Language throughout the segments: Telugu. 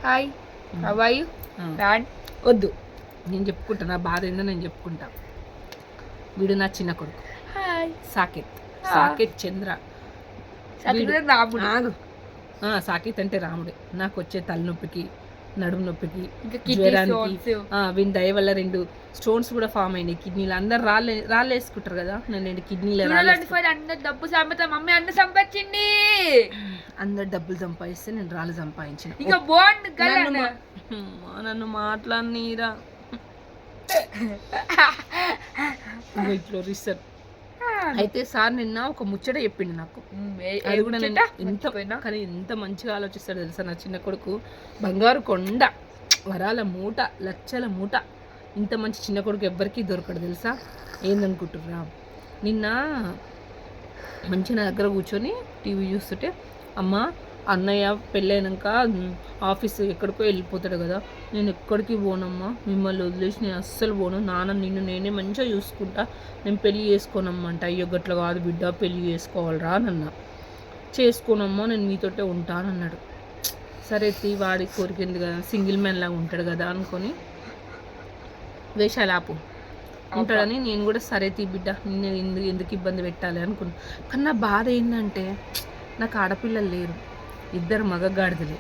Hi how are you dad? వద్దు, నేను చెప్పుకుంటా, నా బాధ ఏందో నేను చెప్పుకుంటా. వీడు నా చిన్న కొడుకు. హాయ్ సాకేత్ చంద్ర. రాముడు. ఆగు. సాకేత్ అంటే రాముడే. నాకు వచ్చే తలనొప్పికి, నడుము నొప్పికి, ఇంకా kidney జ్వరానికి stones. వీని దయ వల్ల 2 స్టోన్స్ కూడా ఫామ్ అయినాయి కిడ్నీలు. అందరు రాళ్ళు వేసుకుంటారు కదా, నేను 2 కిడ్నీలు అందరు డబ్బు సంపాదించి మమ్మీ అన్న సంపాదించింది. అందరు డబ్బులు సంపాదిస్తే నేను రాళ్ళు సంపాదించిన. ఇంకా బాండ్ నన్ను మాట్లాడినీరా ఇట్లా రిసర్. అయితే సార్ నిన్న ఒక ముచ్చట చెప్పిండు నాకు. అది కూడా నేను కానీ ఎంత మంచిగా ఆలోచిస్తాడు తెలుసా నా చిన్న కొడుకు. బంగారు కొండ, వరాల మూట, లక్షల మూట. ఇంత మంచి చిన్న కొడుకు ఎవ్వరికీ దొరకడు తెలుసా. ఏందనుకుంటుర్రా, నిన్న మంచిగా నా దగ్గర కూర్చొని టీవీ చూస్తుంటే, అమ్మ అన్నయ్య పెళ్ళైనాక ఆఫీస్ ఎక్కడికో వెళ్ళిపోతాడు కదా, నేను ఎక్కడికి పోనమ్మా, మిమ్మల్ని వదిలేసి నేను అస్సలు పోను, నాన్న నిన్ను నేనే మంచిగా చూసుకుంటా, నేను పెళ్ళి చేసుకోనమ్మంట. అయ్యో గట్ల కాదు బిడ్డ, పెళ్ళి చేసుకోవాలరా నన్న. చేసుకోనమ్మా, నేను మీతోటే ఉంటానన్నాడు. సరే వాడి కోరికింది కదా, సింగిల్ మ్యాన్ లాగా ఉంటాడు కదా అనుకొని వేషాలాపు ఉంటాడని నేను కూడా సరే బిడ్డ, నేను ఎందుకు ఇబ్బంది పెట్టాలి అనుకున్నా. కానీ నా బాధ ఏంటంటే నాకు ఆడపిల్లలు లేరు, 2 మగగాడిదలే.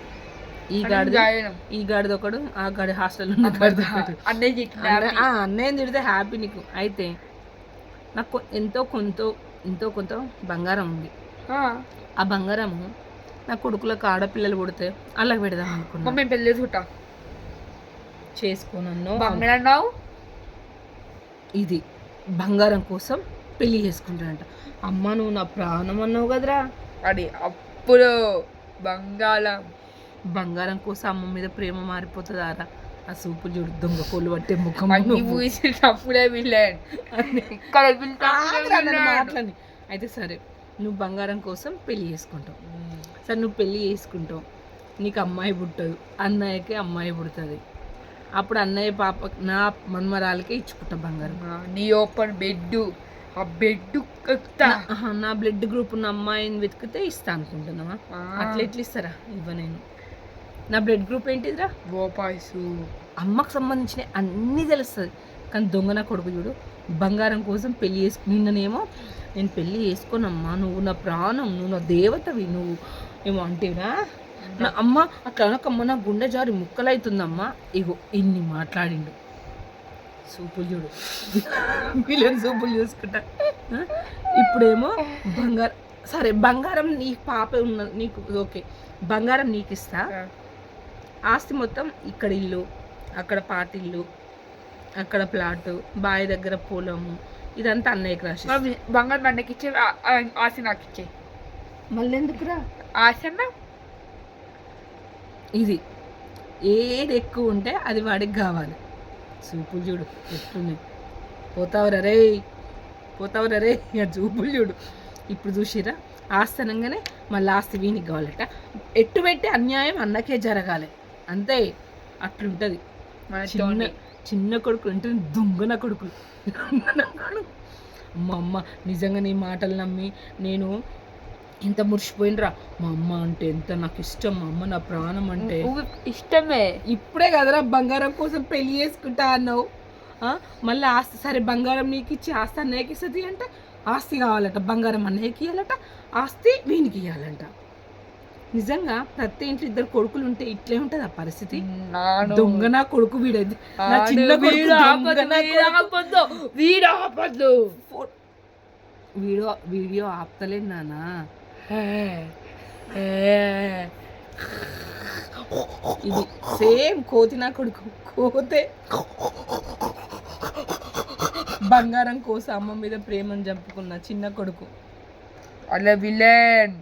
ఈ గాడిద ఒకడు, ఆ గాడి హాస్టల్లో ఉన్న గాడిద ఒకడు. అన్నయ్యని తిడితే హ్యాపీ నీకు. అయితే నాకు ఎంతో కొంత బంగారం ఉంది. ఆ బంగారము నా కొడుకులకు ఆడపిల్లలు పుడితే అలా పెడదాం అనుకున్నా. చేసుకోనన్నావు. ఇది బంగారం కోసం పెళ్లి చేసుకుంటాడంట. అమ్మ నువ్వు నా ప్రాణం అన్నావు కదరా. అది అప్పుడు బంగారం కోసం అమ్మ మీద ప్రేమ మారిపోతుందారా. ఆ సూపు చూడు, దొంగ కోళ్ళు పట్టే ముఖం. అయితే సరే, నువ్వు బంగారం కోసం పెళ్లి చేసుకుంటావు. సరే నువ్వు పెళ్లి చేసుకుంటావు, నీకు అమ్మాయి పుట్టదు, అన్నయ్యకి అమ్మాయి పుడుతుంది. అప్పుడు అన్నయ్య పాప నా మన్మరాలకే ఇచ్చుకుంటా బంగారం. నీ ఓపెన్ బెడ్, ఆ బెడ్ నా బ్లడ్ గ్రూప్ ఉన్న అమ్మాయిని వెతికితే ఇస్తా అనుకుంటున్నావా? అట్లా ఎట్లా ఇస్తారా? నేను నా బ్లడ్ గ్రూప్ ఏంటిదిరా? గోపాయసు. అమ్మకు సంబంధించిన అన్నీ తెలుస్తుంది. కానీ దొంగ నా కొడుకు చూడు, బంగారం కోసం పెళ్లి నిన్ననేమో నేను పెళ్ళి చేసుకోనమ్మా, నువ్వు నా ప్రాణం, నువ్వు నా దేవతవి, నువ్వు ఏమో అంటేనా నా అమ్మ అట్లా అనకమ్మ, నా గుండె జారి ముక్కలవుతుందమ్మా. ఇగో ఇన్ని మాట్లాడిండు. సూపులు చూడు, వీళ్ళని సూపులు చూసుకుంటా. ఇప్పుడేమో బంగారం. సరే బంగారం నీకు పాప ఉన్న, నీకు ఓకే, బంగారం నీకు ఇస్తా. ఆస్తి మొత్తం ఇక్కడ ఇల్లు, అక్కడ పాతిల్లు, అక్కడ ప్లాటు, బావి దగ్గర పొలము, ఇదంతా అన్నయ్యకి రాసి. బంగారం అన్నకి ఇచ్చే, ఆస్తి నాకు ఇచ్చే. మళ్ళీ ఎందుకురా ఆస్తి అన్న? ఇది ఏది ఎక్కువ ఉంటే అది వాడికి కావాలి. చూపులు చూడు ఎట్లున్నాయి. పోతావురా రే ఇక చూపులు చూడు. ఇప్పుడు చూసిరా, ఆస్తి అనగానే మళ్ళీ ఆస్తి వీనికి కావాలట. ఎట్టు పెట్టి అన్యాయం అన్నకే జరగాలి, అంతే. అట్లుంటుంది. చిన్న కొడుకులు అంటే దొంగన కొడుకులు. మా అమ్మ నిజంగా నీ మాటలు నమ్మి నేను ఎంత మురిసిపోయినరా. మా అమ్మ అంటే ఎంత నాకు ఇష్టం, మా అమ్మ నా ప్రాణం అంటే ఇష్టమే. ఇప్పుడే కదరా బంగారం కోసం పెళ్లి చేసుకుంటా అన్నావు. మళ్ళీ ఆస్తి, సరే బంగారం నీకు ఇచ్చి ఆస్తి అన్నయ్యకి ఇస్తుంది అంట. ఆస్తి కావాలట, బంగారం అన్నయ్యకి ఇవ్వాలట, ఆస్తి వీనికి ఇవ్వాలంట. నిజంగా ప్రతి ఇంట్లో 2 కొడుకులు ఉంటే ఇట్లే ఉంటుంది ఆ పరిస్థితి. దొంగ నా కొడుకు వీడైంది, నా చిన్న వీడియో ఆపుతలేదు నానా. ఇది సేమ్ కోతి నా కొడుకు. కోతే బంగారం కోసం అమ్మ మీద ప్రేమను చంపుకున్న చిన్న కొడుకు. అలా విలన్.